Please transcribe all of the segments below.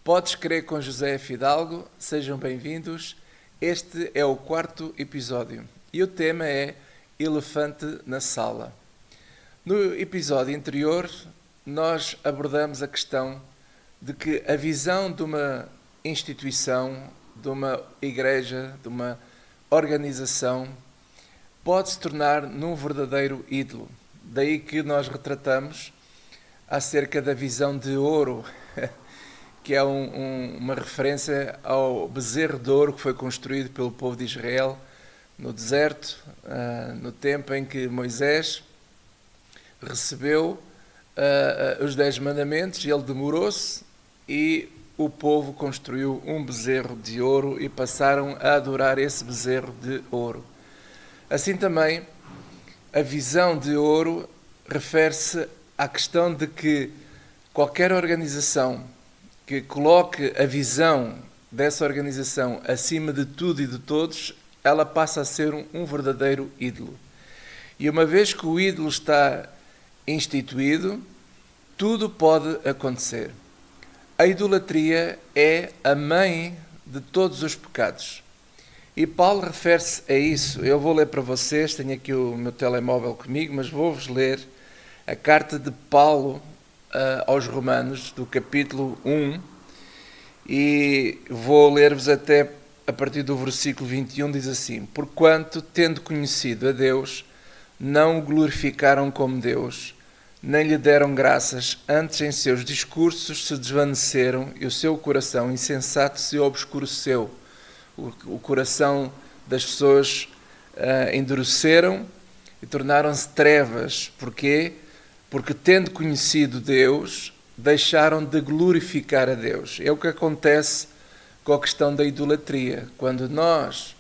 Podes Crer com José Fidalgo, sejam bem-vindos. Este é o 4º episódio e o tema é Elefante na Sala. No episódio anterior, nós abordamos a questão de que a visão de uma instituição, de uma igreja, de uma organização, pode se tornar num verdadeiro ídolo. Daí que nós retratamos acerca da visão de ouro, que é uma referência ao bezerro de ouro que foi construído pelo povo de Israel no deserto, no tempo em que Moisés recebeu os 10 mandamentos, e ele demorou-se e o povo construiu um bezerro de ouro e passaram a adorar esse bezerro de ouro. Assim também, a visão de ouro refere-se à questão de que qualquer organização que coloque a visão dessa organização acima de tudo e de todos, ela passa a ser um verdadeiro ídolo. E uma vez que o ídolo está instituído, tudo pode acontecer. A idolatria é a mãe de todos os pecados. E Paulo refere-se a isso. Eu vou ler para vocês, tenho aqui o meu telemóvel comigo, mas vou-vos ler a carta de Paulo aos Romanos, do capítulo 1, e vou ler-vos até a partir do versículo 21, diz assim: Porquanto, tendo conhecido a Deus, não o glorificaram como Deus, nem lhe deram graças, antes em seus discursos se desvaneceram e o seu coração insensato se obscureceu. O coração das pessoas endureceram e tornaram-se trevas. Porquê? Porque, tendo conhecido Deus, deixaram de glorificar a Deus. É o que acontece com a questão da idolatria. Quando nós,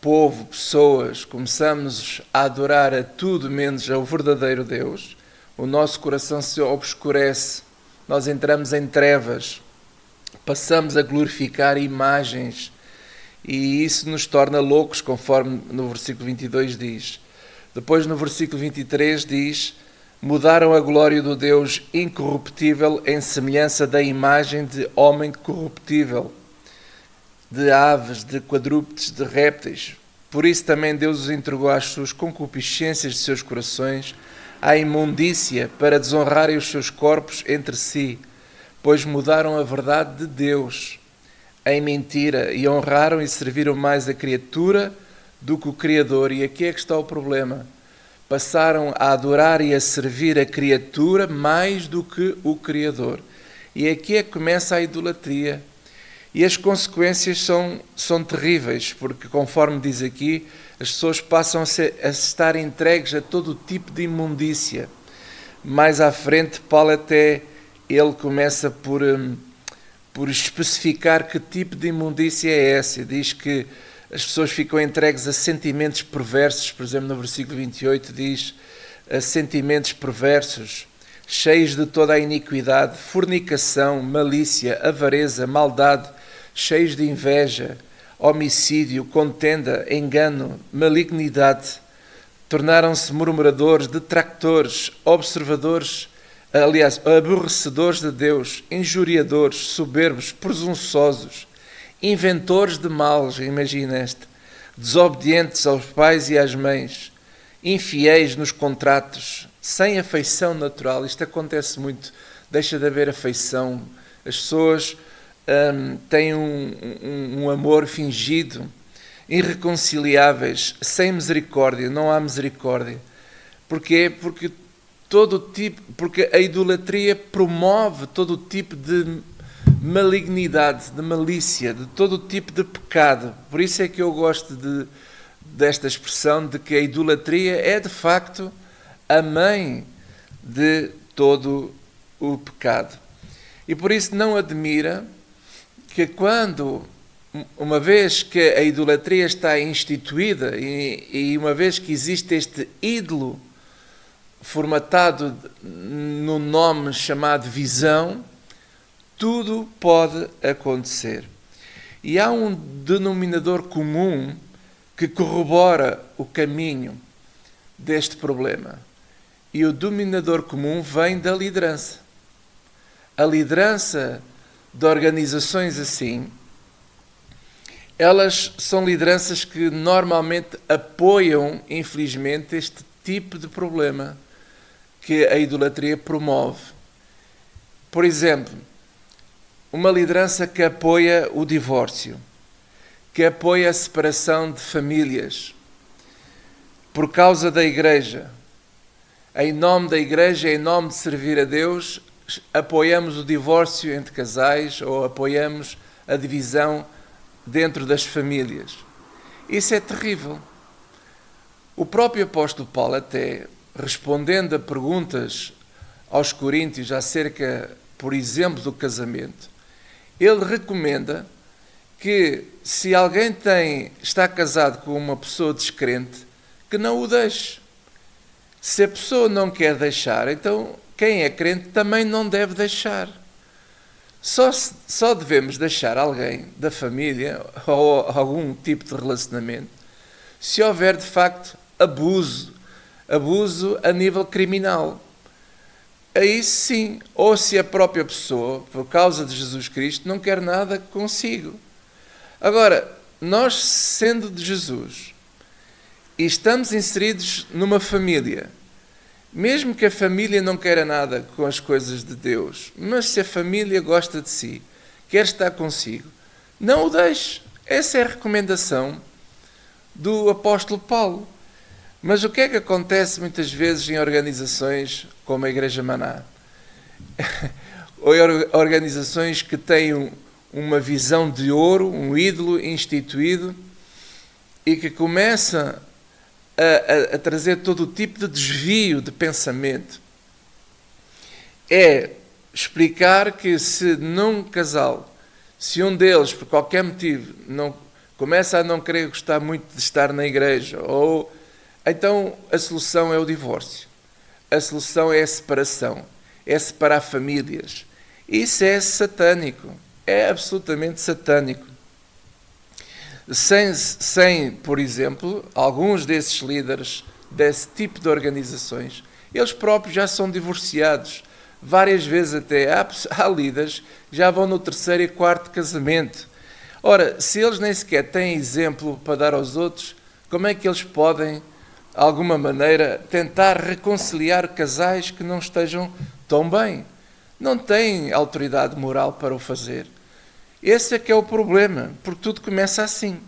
povo, pessoas, começamos a adorar a tudo menos ao verdadeiro Deus, o nosso coração se obscurece, nós entramos em trevas, passamos a glorificar imagens e isso nos torna loucos, conforme no versículo 22 diz. Depois no versículo 23 diz: mudaram a glória do Deus incorruptível em semelhança da imagem de homem corruptível, de aves, de quadrúpedes, de répteis. Por isso também Deus os entregou às suas concupiscências de seus corações, à imundícia, para desonrarem os seus corpos entre si, pois mudaram a verdade de Deus em mentira e honraram e serviram mais a criatura do que o Criador. E aqui é que está o problema. Passaram a adorar e a servir a criatura mais do que o Criador. E aqui é que começa a idolatria. E as consequências são terríveis, porque, conforme diz aqui, as pessoas passam a estar entregues a todo tipo de imundícia. Mais à frente, Paulo ele começa por especificar que tipo de imundícia é essa. Diz que as pessoas ficam entregues a sentimentos perversos. Por exemplo, no versículo 28 diz: a sentimentos perversos, cheios de toda a iniquidade, fornicação, malícia, avareza, maldade, cheios de inveja, homicídio, contenda, engano, malignidade. Tornaram-se murmuradores, detractores, aborrecedores de Deus, injuriadores, soberbos, presunçosos, inventores de males, imagina desobedientes aos pais e às mães, infiéis nos contratos, sem afeição natural. Isto acontece muito, deixa de haver afeição. As pessoas têm um amor fingido, irreconciliáveis, sem misericórdia, não há misericórdia. Porquê? Porque a idolatria promove todo tipo de malignidade, de malícia, de todo tipo de pecado. Por isso é que eu gosto desta expressão de que a idolatria é de facto a mãe de todo o pecado. E por isso não admira que uma vez que a idolatria está instituída e uma vez que existe este ídolo formatado no nome chamado visão, tudo pode acontecer. E há um denominador comum que corrobora o caminho deste problema. E o denominador comum vem da liderança. A liderança de organizações assim, elas são lideranças que normalmente apoiam, infelizmente, este tipo de problema que a idolatria promove. Por exemplo, uma liderança que apoia o divórcio, que apoia a separação de famílias por causa da igreja. Em nome da igreja, em nome de servir a Deus, apoiamos o divórcio entre casais ou apoiamos a divisão dentro das famílias. Isso é terrível. O próprio apóstolo Paulo, até respondendo a perguntas aos coríntios acerca, por exemplo, do casamento, ele recomenda que se alguém está casado com uma pessoa descrente, que não o deixe. Se a pessoa não quer deixar, então quem é crente também não deve deixar. Só devemos deixar alguém da família ou algum tipo de relacionamento se houver de facto abuso a nível criminal. Aí sim, ou se a própria pessoa, por causa de Jesus Cristo, não quer nada consigo. Agora, nós sendo de Jesus e estamos inseridos numa família, mesmo que a família não queira nada com as coisas de Deus, mas se a família gosta de si, quer estar consigo, não o deixe. Essa é a recomendação do apóstolo Paulo. Mas o que é que acontece muitas vezes em organizações como a Igreja Maná? Ou organizações que têm uma visão de ouro, um ídolo instituído e que começa a trazer todo o tipo de desvio de pensamento. É explicar que se num casal, se um deles, por qualquer motivo, começa a não querer gostar muito de estar na igreja, ou então a solução é o divórcio. A solução é a separação, é separar famílias. Isso é satânico, é absolutamente satânico. Sem, por exemplo, alguns desses líderes desse tipo de organizações, eles próprios já são divorciados. Várias vezes até há líderes que já vão no 3º e 4º casamento. Ora, se eles nem sequer têm exemplo para dar aos outros, como é que eles podem, de alguma maneira, tentar reconciliar casais que não estejam tão bem? Não têm autoridade moral para o fazer. Esse é que é o problema, porque tudo começa assim.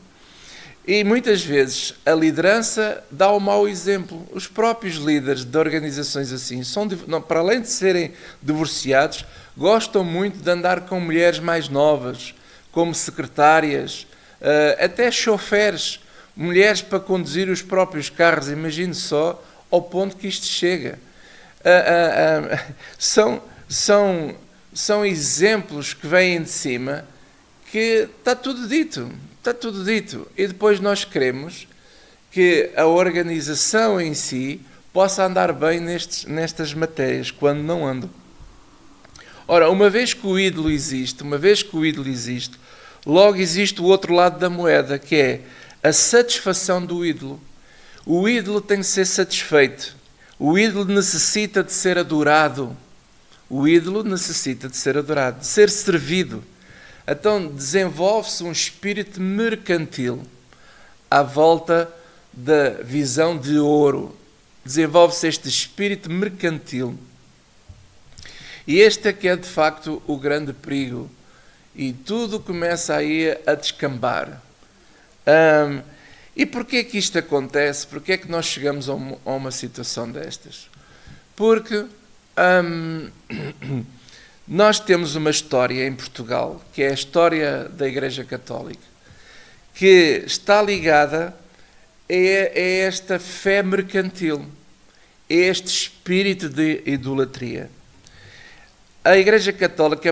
E muitas vezes a liderança dá o mau exemplo. Os próprios líderes de organizações assim, para além de serem divorciados, gostam muito de andar com mulheres mais novas, como secretárias, até choferes, mulheres para conduzir os próprios carros. Imagine só ao ponto que isto chega. São exemplos que vêm de cima que está tudo dito. E depois nós queremos que a organização em si possa andar bem nestas matérias, quando não andam. Ora, uma vez que o ídolo existe, logo existe o outro lado da moeda, que é a satisfação do ídolo. O ídolo tem que ser satisfeito. O ídolo necessita de ser adorado. De ser servido. Então desenvolve-se um espírito mercantil à volta da visão de ouro. Desenvolve-se este espírito mercantil. E este é que é de facto o grande perigo. E tudo começa aí a descambar. E porquê é que isto acontece? Porquê é que nós chegamos a uma situação destas? Porque nós temos uma história em Portugal, que é a história da Igreja Católica, que está ligada a esta fé mercantil, a este espírito de idolatria. A Igreja Católica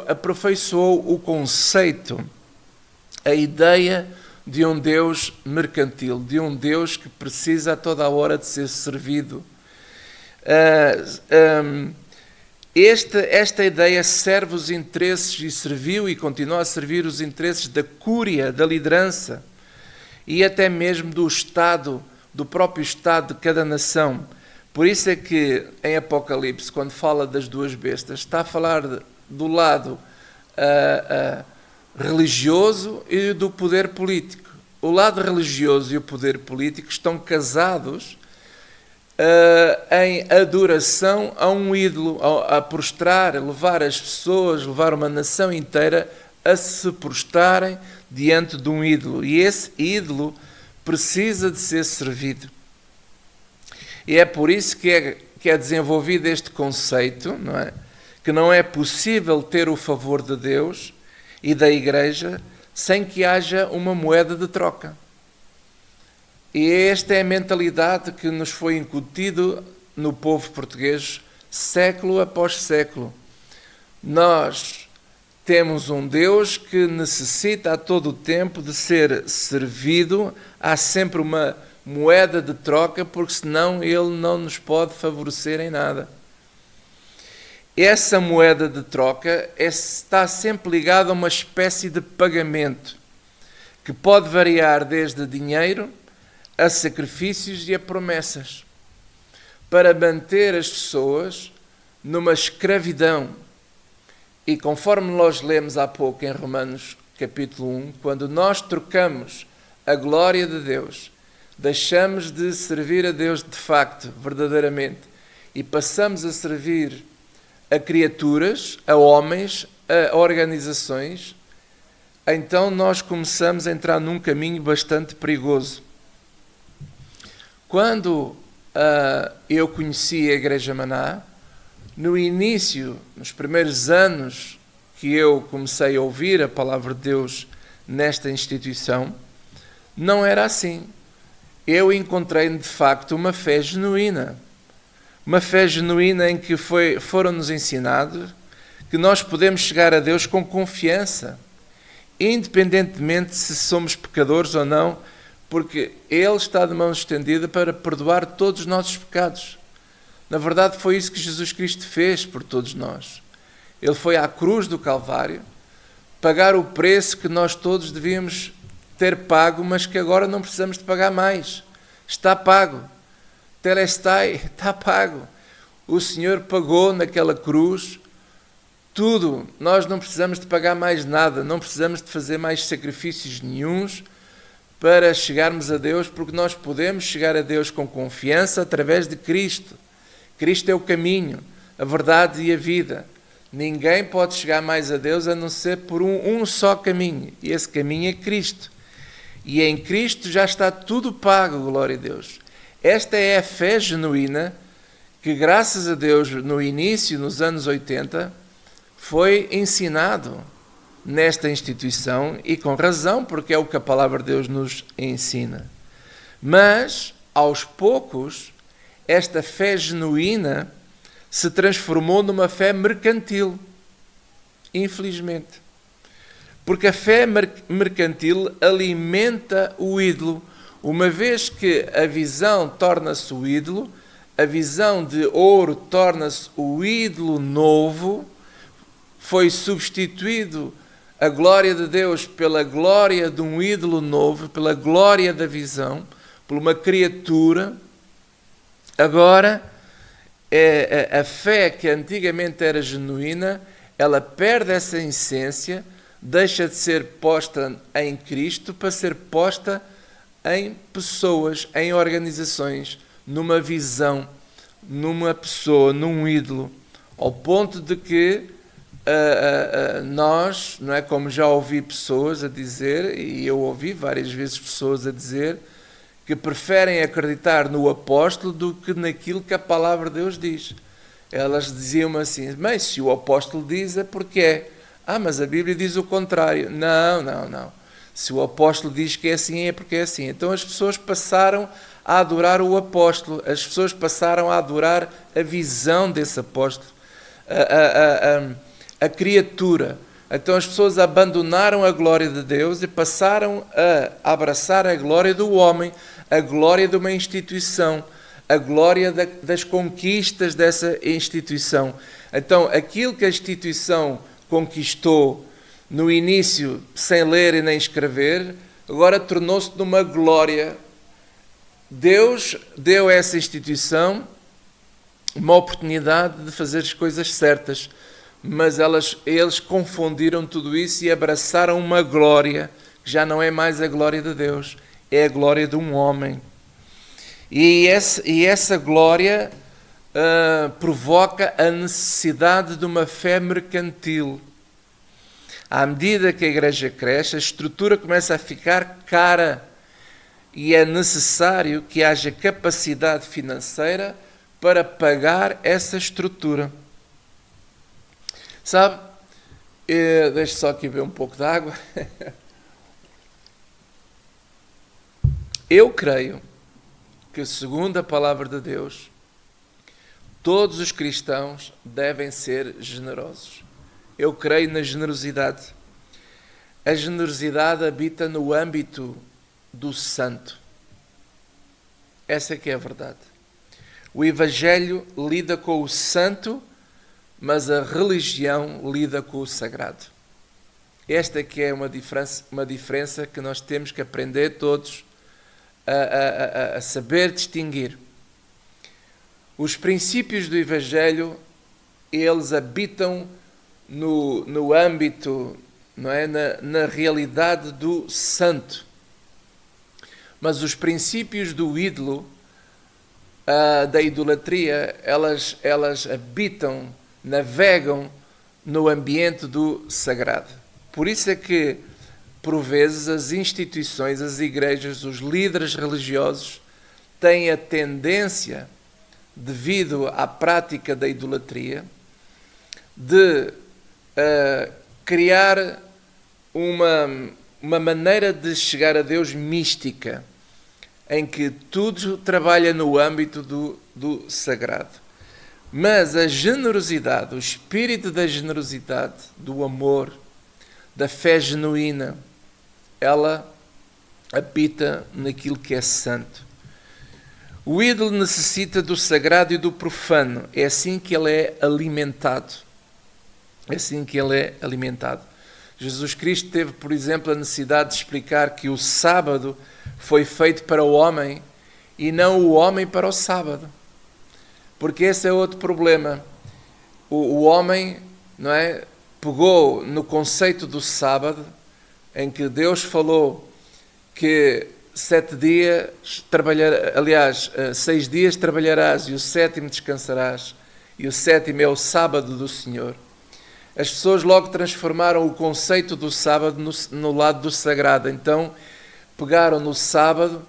aperfeiçoou o conceito, a ideia de um Deus mercantil, de um Deus que precisa a toda a hora de ser servido. Esta ideia serve os interesses e serviu e continua a servir os interesses da cúria, da liderança e até mesmo do Estado, do próprio Estado de cada nação. Por isso é que em Apocalipse, quando fala das duas bestas, está a falar do lado religioso e do poder político. O lado religioso e o poder político estão casados em adoração a um ídolo, a prostrar, a levar as pessoas, levar uma nação inteira a se prostrarem diante de um ídolo. E esse ídolo precisa de ser servido. E é por isso que é desenvolvido este conceito, não é? Que não é possível ter o favor de Deus e da Igreja sem que haja uma moeda de troca. E esta é a mentalidade que nos foi incutido no povo português século após século. Nós temos um Deus que necessita a todo o tempo de ser servido, há sempre uma moeda de troca, porque senão Ele não nos pode favorecer em nada. Essa moeda de troca está sempre ligada a uma espécie de pagamento, que pode variar desde dinheiro a sacrifícios e a promessas, para manter as pessoas numa escravidão. E conforme nós lemos há pouco em Romanos capítulo 1, quando nós trocamos a glória de Deus, deixamos de servir a Deus de facto, verdadeiramente, e passamos a servir a criaturas, a homens, a organizações, então nós começamos a entrar num caminho bastante perigoso. Quando eu conheci a Igreja Maná, no início, nos primeiros anos que eu comecei a ouvir a palavra de Deus nesta instituição, não era assim. Eu encontrei de facto uma fé genuína. Uma fé genuína em que foram-nos ensinados que nós podemos chegar a Deus com confiança, independentemente se somos pecadores ou não, porque Ele está de mão estendida para perdoar todos os nossos pecados. Na verdade, foi isso que Jesus Cristo fez por todos nós. Ele foi à cruz do Calvário pagar o preço que nós todos devíamos ter pago, mas que agora não precisamos de pagar mais. Está pago. Telestai, está pago. O Senhor pagou naquela cruz tudo. Nós não precisamos de pagar mais nada, não precisamos de fazer mais sacrifícios nenhuns para chegarmos a Deus, porque nós podemos chegar a Deus com confiança através de Cristo. Cristo é o caminho, a verdade e a vida. Ninguém pode chegar mais a Deus a não ser por um só caminho, e esse caminho é Cristo. E em Cristo já está tudo pago, glória a Deus. Esta é a fé genuína que, graças a Deus, no início, nos anos 80, foi ensinado nesta instituição, e com razão, porque é o que a palavra de Deus nos ensina. Mas, aos poucos, esta fé genuína se transformou numa fé mercantil, infelizmente. Porque a fé mercantil alimenta o ídolo, uma vez que a visão torna-se o ídolo, a visão de ouro torna-se o ídolo novo, foi substituído a glória de Deus pela glória de um ídolo novo, pela glória da visão, por uma criatura. Agora, a fé que antigamente era genuína, ela perde essa essência, deixa de ser posta em Cristo para ser posta em pessoas, em organizações, numa visão, numa pessoa, num ídolo, ao ponto de que nós, não é, como já ouvi pessoas a dizer, e eu ouvi várias vezes pessoas a dizer, que preferem acreditar no apóstolo do que naquilo que a palavra de Deus diz. Elas diziam assim, mas se o apóstolo diz é porque é. Mas a Bíblia diz o contrário. Não. Se o apóstolo diz que é assim, é porque é assim. Então as pessoas passaram a adorar o apóstolo, as pessoas passaram a adorar a visão desse apóstolo, a criatura. Então as pessoas abandonaram a glória de Deus e passaram a abraçar a glória do homem, a glória de uma instituição, a glória das conquistas dessa instituição. Então aquilo que a instituição conquistou no início sem ler e nem escrever, agora tornou-se numa glória. Deus deu a essa instituição uma oportunidade de fazer as coisas certas, mas eles confundiram tudo isso e abraçaram uma glória que já não é mais a glória de Deus, é a glória de um homem. E essa glória provoca a necessidade de uma fé mercantil. À medida que a igreja cresce, a estrutura começa a ficar cara e é necessário que haja capacidade financeira para pagar essa estrutura. Sabe, deixe só aqui beber um pouco de água. Eu creio que, segundo a palavra de Deus, todos os cristãos devem ser generosos. Eu creio na generosidade. A generosidade habita no âmbito do santo. Essa é que é a verdade. O Evangelho lida com o santo, mas a religião lida com o sagrado. Esta que é uma diferença que nós temos que aprender todos a saber distinguir. Os princípios do Evangelho, eles habitam no âmbito, não é? na realidade do santo. Mas os princípios do ídolo, da idolatria, elas habitam, navegam no ambiente do sagrado. Por isso é que, por vezes, as instituições, as igrejas, os líderes religiosos têm a tendência, devido à prática da idolatria, de criar uma maneira de chegar a Deus mística, em que tudo trabalha no âmbito do sagrado. Mas a generosidade, o espírito da generosidade, do amor, da fé genuína, ela habita naquilo que é santo. O ídolo necessita do sagrado e do profano. É assim que ele é alimentado. É assim que ele é alimentado. Jesus Cristo teve, por exemplo, a necessidade de explicar que o sábado foi feito para o homem e não o homem para o sábado. Porque esse é outro problema. O homem, não é, pegou no conceito do sábado, em que Deus falou que 6 dias trabalharás e o 7º descansarás, e o 7º é o sábado do Senhor. As pessoas logo transformaram o conceito do sábado no lado do sagrado. Então, pegaram no sábado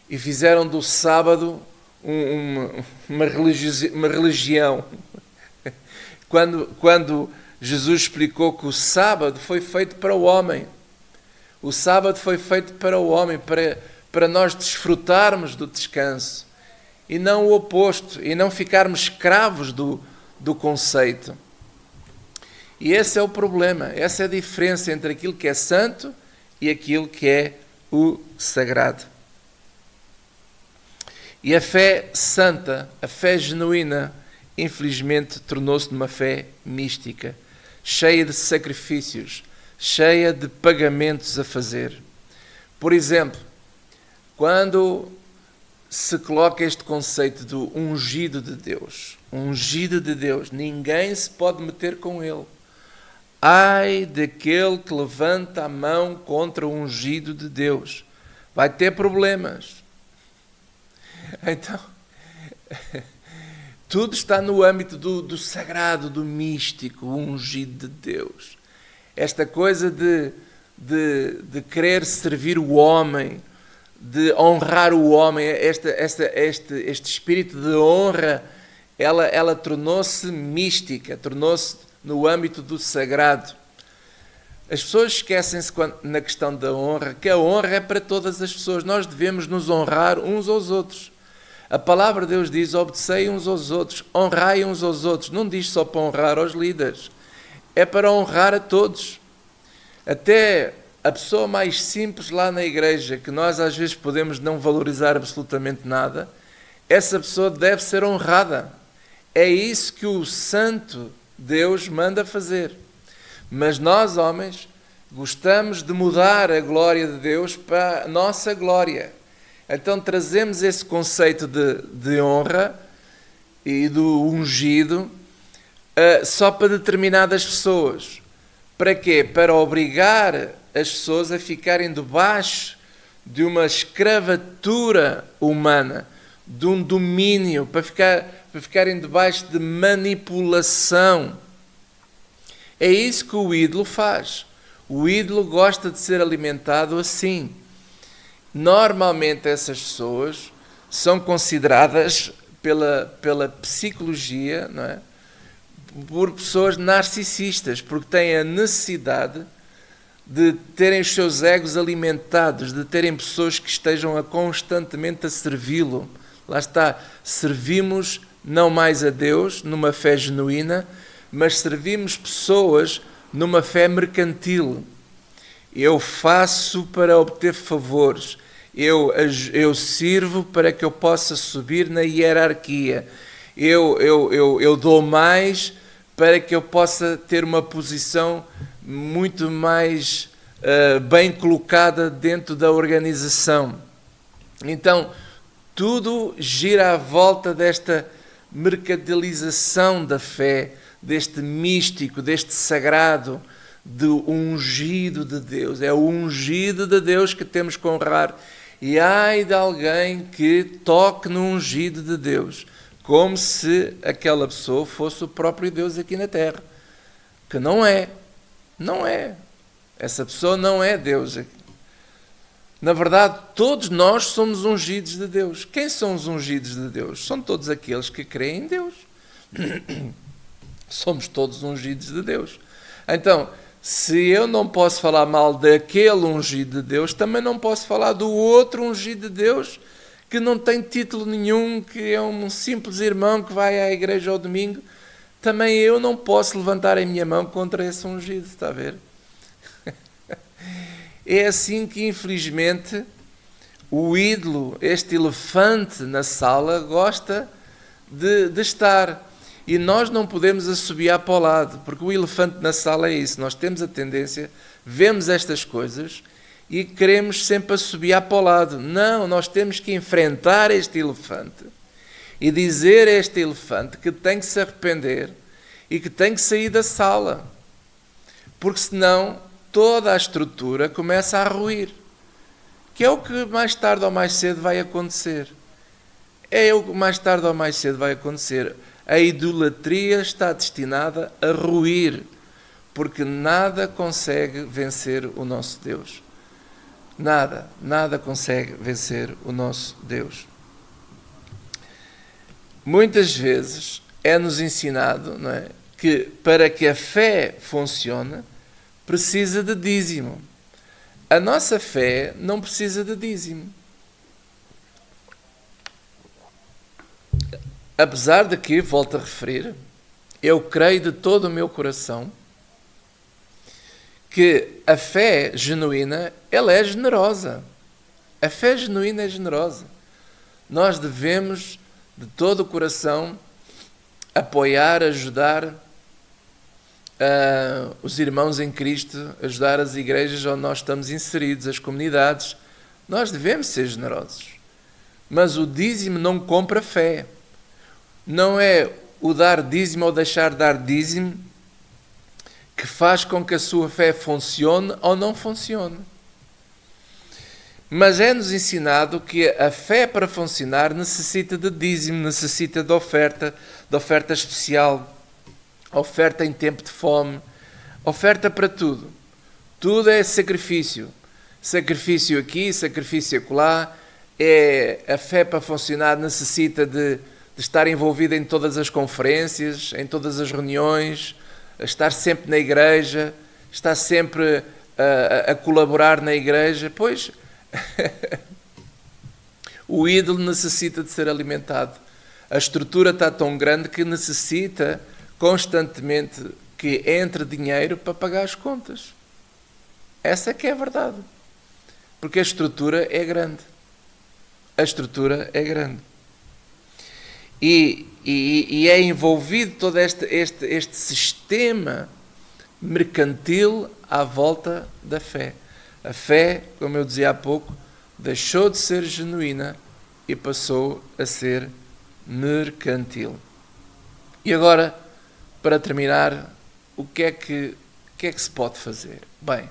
e fizeram do sábado uma religião. Quando Jesus explicou que o sábado foi feito para o homem. O sábado foi feito para o homem, para nós desfrutarmos do descanso. E não o oposto, e não ficarmos escravos do conceito. E esse é o problema, essa é a diferença entre aquilo que é santo e aquilo que é o sagrado. E a fé santa, a fé genuína, infelizmente tornou-se numa fé mística, cheia de sacrifícios, cheia de pagamentos a fazer. Por exemplo, quando se coloca este conceito do ungido de Deus, ninguém se pode meter com ele. Ai daquele que levanta a mão contra o ungido de Deus. Vai ter problemas. Então, tudo está no âmbito do sagrado, do místico, o ungido de Deus. Esta coisa de querer servir o homem, de honrar o homem, este espírito de honra, ela tornou-se mística, tornou-se no âmbito do sagrado. As pessoas esquecem-se na questão da honra, que a honra é para todas as pessoas. Nós devemos nos honrar uns aos outros. A palavra de Deus diz: obedecei uns aos outros, honrai uns aos outros. Não diz só para honrar aos líderes, é para honrar a todos. Até a pessoa mais simples lá na igreja, que nós às vezes podemos não valorizar absolutamente nada, essa pessoa deve ser honrada. É isso que o santo Deus manda fazer. Mas nós, homens, gostamos de mudar a glória de Deus para a nossa glória. Então trazemos esse conceito de honra e do ungido só para determinadas pessoas. Para quê? Para obrigar as pessoas a ficarem debaixo de uma escravatura humana, de um domínio, para ficarem debaixo de manipulação. É isso que o ídolo faz. O ídolo gosta de ser alimentado assim. Normalmente essas pessoas são consideradas pela psicologia, não é? Por pessoas narcisistas, porque têm a necessidade de terem os seus egos alimentados, de terem pessoas que estejam constantemente a servi-lo. Lá está, servimos não mais a Deus numa fé genuína, mas servimos pessoas numa fé mercantil. Eu faço para obter favores, eu sirvo para que eu possa subir na hierarquia, eu dou mais para que eu possa ter uma posição muito mais bem colocada dentro da organização. Então, tudo gira à volta desta mercantilização da fé, deste místico, deste sagrado, do ungido de Deus. É o ungido de Deus que temos que honrar. E ai de alguém que toque no ungido de Deus, como se aquela pessoa fosse o próprio Deus aqui na terra. Que não é. Não é. Essa pessoa não é Deus. Na verdade, todos nós somos ungidos de Deus. Quem são os ungidos de Deus? São todos aqueles que creem em Deus. Somos todos ungidos de Deus. Então, se eu não posso falar mal daquele ungido de Deus, também não posso falar do outro ungido de Deus, que não tem título nenhum, que é um simples irmão que vai à igreja ao domingo. Também eu não posso levantar a minha mão contra esse ungido, está a ver? É assim que, infelizmente, o ídolo, este elefante na sala, gosta de estar. E nós não podemos assobiar para o lado, porque o elefante na sala é isso. Nós temos a tendência, vemos estas coisas e queremos sempre assobiar para o lado. Não, nós temos que enfrentar este elefante e dizer a este elefante que tem que se arrepender e que tem que sair da sala, porque senão toda a estrutura começa a ruir, que é o que mais tarde ou mais cedo vai acontecer. É o que mais tarde ou mais cedo vai acontecer. A idolatria está destinada a ruir, porque nada consegue vencer o nosso Deus. Nada consegue vencer o nosso Deus. Muitas vezes é-nos ensinado, não é, que para que a fé funcione, precisa de dízimo. A nossa fé não precisa de dízimo. Apesar de que, volto a referir, eu creio de todo o meu coração que a fé genuína, ela é generosa. A fé genuína é generosa. Nós devemos, de todo o coração, apoiar, ajudar os irmãos em Cristo, ajudar as igrejas onde nós estamos inseridos, as comunidades. Nós devemos ser generosos. Mas o dízimo não compra fé. Não é o dar dízimo ou deixar de dar dízimo que faz com que a sua fé funcione ou não funcione. Mas é-nos ensinado que a fé para funcionar necessita de dízimo, necessita de oferta especial, oferta em tempo de fome, oferta para tudo. Tudo é sacrifício. Sacrifício aqui, sacrifício acolá. A fé para funcionar necessita de estar envolvido em todas as conferências, em todas as reuniões, estar sempre na igreja, estar sempre a colaborar na igreja. Pois, o ídolo necessita de ser alimentado. A estrutura está tão grande que necessita constantemente que entre dinheiro para pagar as contas. Essa é que é a verdade. Porque a estrutura é grande. A estrutura é grande. E é envolvido todo este sistema mercantil à volta da fé. A fé, como eu dizia há pouco, deixou de ser genuína e passou a ser mercantil. E agora, para terminar, o que é que se pode fazer? Bem,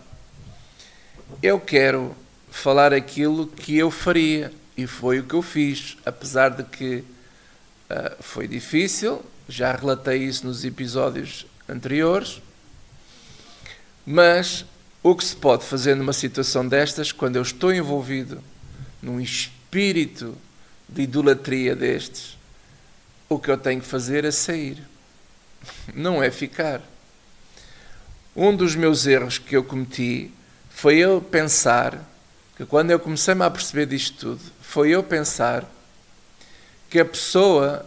eu quero falar aquilo que eu faria, e foi o que eu fiz, apesar de que foi difícil, já relatei isso nos episódios anteriores, mas o que se pode fazer numa situação destas, quando eu estou envolvido num espírito de idolatria destes, o que eu tenho que fazer é sair, não é ficar. Um dos meus erros que eu cometi foi eu pensar, que quando eu comecei-me a perceber disto tudo, foi eu pensar que a pessoa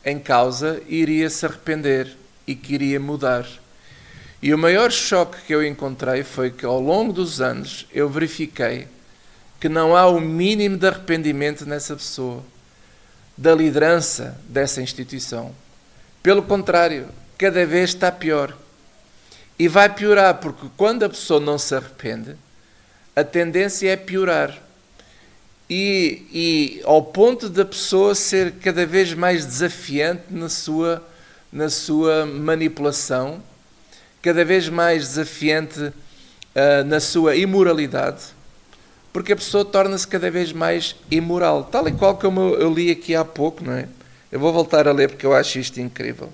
em causa iria se arrepender e que iria mudar. E o maior choque que eu encontrei foi que ao longo dos anos eu verifiquei que não há o mínimo de arrependimento nessa pessoa, da liderança dessa instituição. Pelo contrário, cada vez está pior. E vai piorar, porque quando a pessoa não se arrepende, a tendência é piorar. E ao ponto da pessoa ser cada vez mais desafiante na sua manipulação, cada vez mais desafiante na sua imoralidade, porque a pessoa torna-se cada vez mais imoral. Tal e qual como eu li aqui há pouco, não é? Eu vou voltar a ler porque eu acho isto incrível.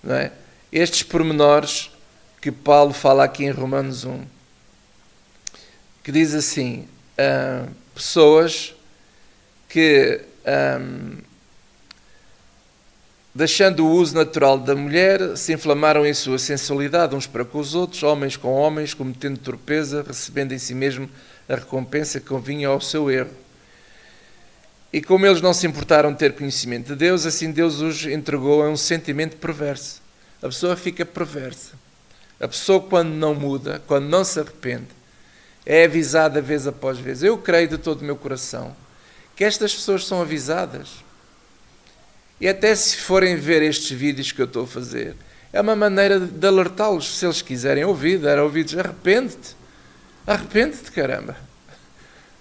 Não é? Estes pormenores que Paulo fala aqui em Romanos 1, que diz assim, pessoas que, deixando o uso natural da mulher, se inflamaram em sua sensualidade uns para com os outros, homens com homens, cometendo torpeza, recebendo em si mesmo a recompensa que convinha ao seu erro. E como eles não se importaram de ter conhecimento de Deus, assim Deus os entregou a um sentimento perverso. A pessoa fica perversa. A pessoa, quando não muda, quando não se arrepende, é avisada vez após vez. Eu creio de todo o meu coração que estas pessoas são avisadas. E até se forem ver estes vídeos que eu estou a fazer, é uma maneira de alertá-los, se eles quiserem ouvir, dar ouvidos. Arrepende-te. Arrepende-te, caramba.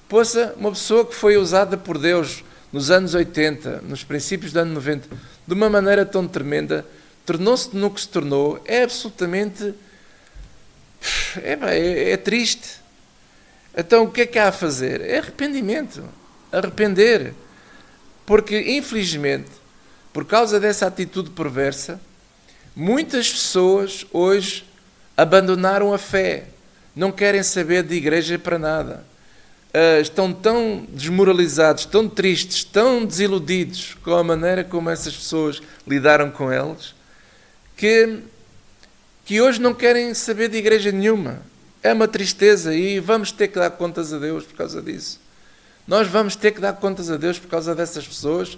Poxa, uma pessoa que foi usada por Deus nos anos 80, nos princípios dos anos 90, de uma maneira tão tremenda, tornou-se no que se tornou, é absolutamente... É triste. Então, o que é que há a fazer? É arrependimento. Arrepender. Porque, infelizmente, por causa dessa atitude perversa, muitas pessoas hoje abandonaram a fé. Não querem saber de igreja para nada. Estão tão desmoralizados, tão tristes, tão desiludidos com a maneira como essas pessoas lidaram com eles, que hoje não querem saber de igreja nenhuma. É uma tristeza e vamos ter que dar contas a Deus por causa disso. Nós vamos ter que dar contas a Deus por causa dessas pessoas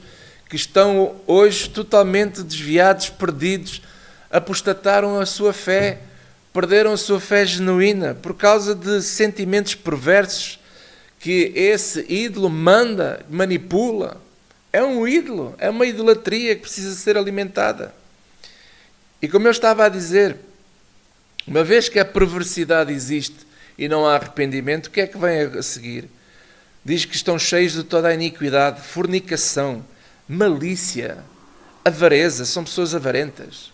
que estão hoje totalmente desviados, perdidos, apostataram a sua fé, perderam a sua fé genuína por causa de sentimentos perversos que esse ídolo manipula. É um ídolo, é uma idolatria que precisa ser alimentada. E como eu estava a dizer, uma vez que a perversidade existe e não há arrependimento, o que é que vem a seguir? Diz que estão cheios de toda a iniquidade, fornicação, malícia, avareza, são pessoas avarentas.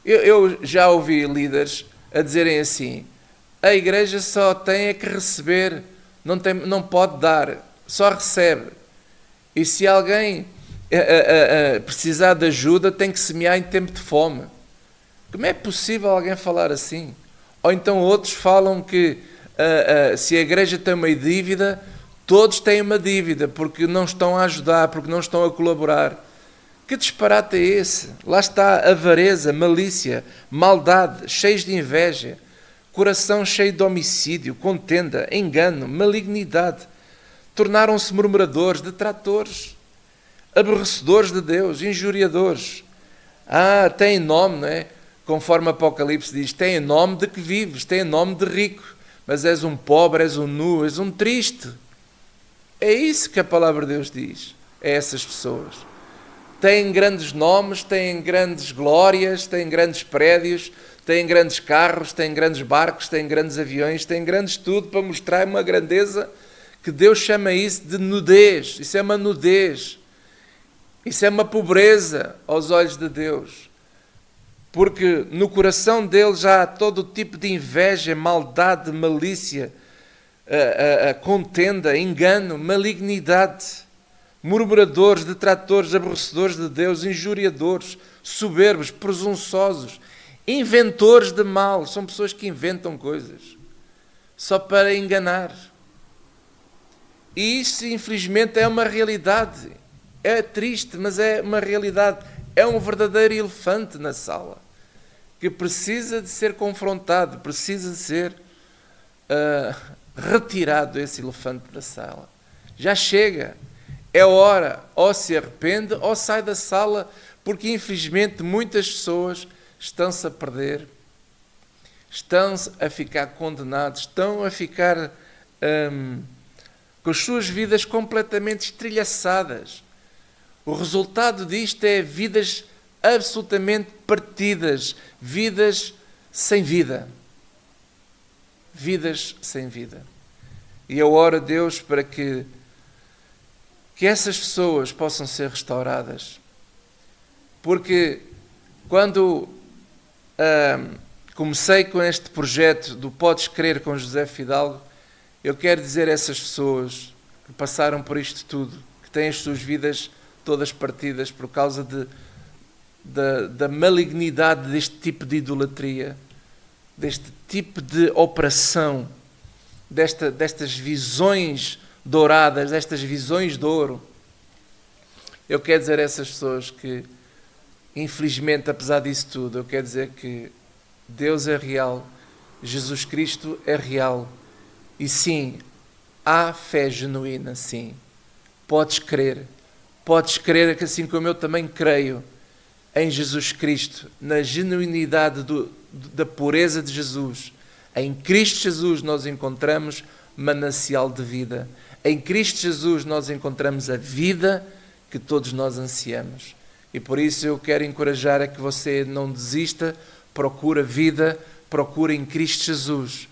Eu já ouvi líderes a dizerem assim, a igreja só tem é que receber, não pode dar, só recebe. E se alguém precisar de ajuda, tem que semear em tempo de fome. Como é possível alguém falar assim? Ou então outros falam que se a igreja tem uma dívida, todos têm uma dívida, porque não estão a ajudar, porque não estão a colaborar. Que disparate é esse? Lá está avareza, malícia, maldade, cheios de inveja, coração cheio de homicídio, contenda, engano, malignidade. Tornaram-se murmuradores, detratores, aborrecedores de Deus, injuriadores. Têm nome, não é? Conforme Apocalipse diz, têm nome de que vives, têm nome de rico, mas és um pobre, és um nu, és um triste. É isso que a palavra de Deus diz a essas pessoas. Têm grandes nomes, têm grandes glórias, têm grandes prédios, têm grandes carros, têm grandes barcos, têm grandes aviões, têm grandes tudo para mostrar uma grandeza que Deus chama isso de nudez. Isso é uma nudez. Isso é uma pobreza aos olhos de Deus. porque no coração deles já há todo tipo de inveja, maldade, malícia, a contenda, engano, malignidade, murmuradores, detratores, aborrecedores de Deus, injuriadores, soberbos, presunçosos, inventores de mal. São pessoas que inventam coisas só para enganar. E isso, infelizmente, é uma realidade. É triste, mas é uma realidade. É um verdadeiro elefante na sala, que precisa de ser confrontado, precisa de ser retirado esse elefante da sala. Já chega. É hora, ou se arrepende, ou sai da sala, porque infelizmente muitas pessoas estão-se a perder, estão-se a ficar condenados, estão a ficar com as suas vidas completamente estrilhaçadas. O resultado disto é vidas absolutamente partidas, vidas sem vida. Vidas sem vida. E eu oro a Deus para que essas pessoas possam ser restauradas. Porque quando comecei com este projeto do Podes Crer com José Fidalgo, eu quero dizer a essas pessoas que passaram por isto tudo, que têm as suas vidas todas partidas por causa da malignidade deste tipo de idolatria, deste tipo de operação, destas visões douradas, destas visões de ouro. Eu quero dizer a essas pessoas que, infelizmente, apesar disso tudo, eu quero dizer que Deus é real, Jesus Cristo é real, e sim, há fé genuína, sim. Podes crer que assim como eu também creio em Jesus Cristo, na genuinidade da pureza de Jesus. Em Cristo Jesus nós encontramos manancial de vida. Em Cristo Jesus nós encontramos a vida que todos nós ansiamos. E por isso eu quero encorajar a que você não desista, procura vida, procura em Cristo Jesus.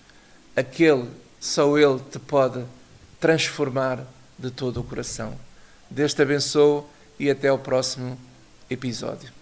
Só Ele te pode transformar de todo o coração. Deus te abençoe e até ao próximo episódio.